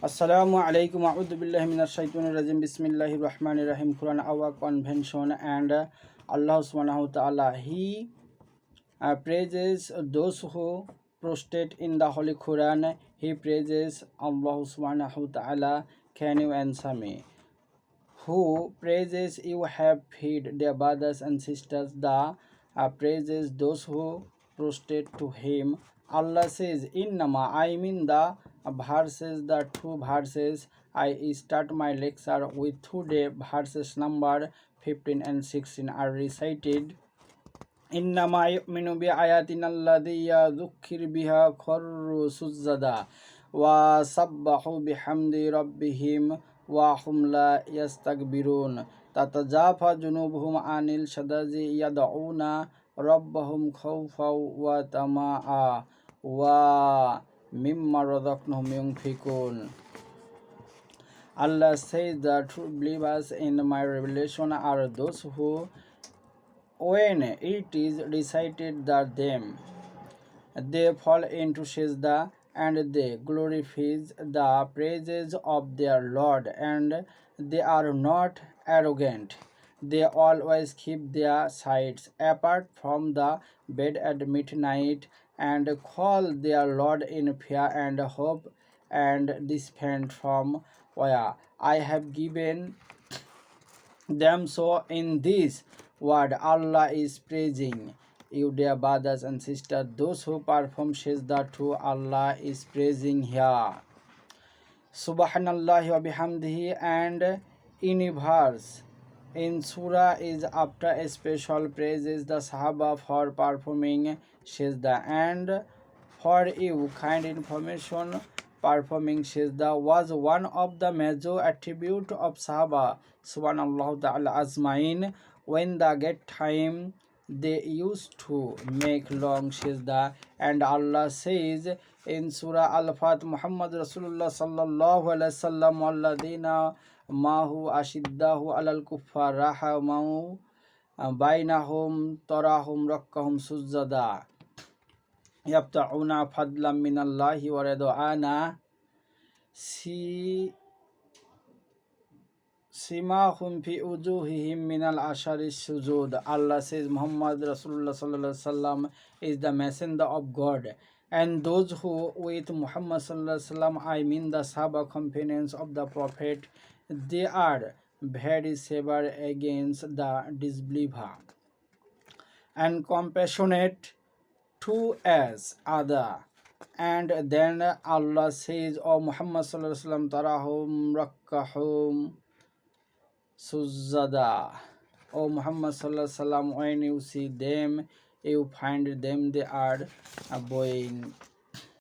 Assalamu alaikum a'udhu billahi minash shaitanir rajim bismillahir rahmanir rahim. Quran our convention and Allah subhanahu wa ta'ala he praises those who prostrate in the holy Quran. He praises Allah subhanahu wa ta'ala. Can you answer me? Who praises you have fed their brothers and sisters, the praises those who prostrate to him. Allah says, Innama, I mean the verses, the two verses. I start my lecture with today verses number 15 and 16 are recited. Innama yu'minu bi ayatina alladhi yadhukkir biha kharru sujjada wa sabbahu bihamdi rabbihim wa hum la yastakbirun tatajafa junubuhum anil shadazi yad'una rabbahum khawfan wa tama'a wa mimma razaqnahum yunfikun. Allah says the true believers in my revelation are those who, when it is recited that them, they fall into sajda and they glorify the praises of their Lord, and they are not arrogant. They always keep their sides apart from the bed at midnight and call their Lord in fear and hope and despond from where I have given them. So in this word Allah is praising you, dear brothers and sisters. Those who perform sajda to Allah is praising here. Subhanallah wa bihamdihi, and in a verse in surah is after a special praises the Sahaba for performing sajda. And for you kind information, performing sajda was one of the major attribute of Sahaba subhanallah ta'ala azmain. When they get time they used to make long sajda, and Allah says in Surah Al-Fat, Muhammad Rasulullah sallallahu alaihi wasallam walladina mahu ashiddahu alal kuffar rahamau bainahum tarahum rakkahum sujjada yabta'una fadlan minallahi wa ridwana simahum fi ujuhihim minal ashari sujud. Allah says Muhammad Rasulullah sallallahu alaihi wasallam is the messenger of God, and those who with Muhammad sallallahu alaihi wasallam, I mean the Sahaba companions of the Prophet, they are very severe against the disbeliever and compassionate to as other. And then Allah says, O Muhammad sallallahu alaihi wasallam, tarahum rakkahum sujada. O Muhammad sallallahu alaihi wasallam, when you see them, you find them they are bowing.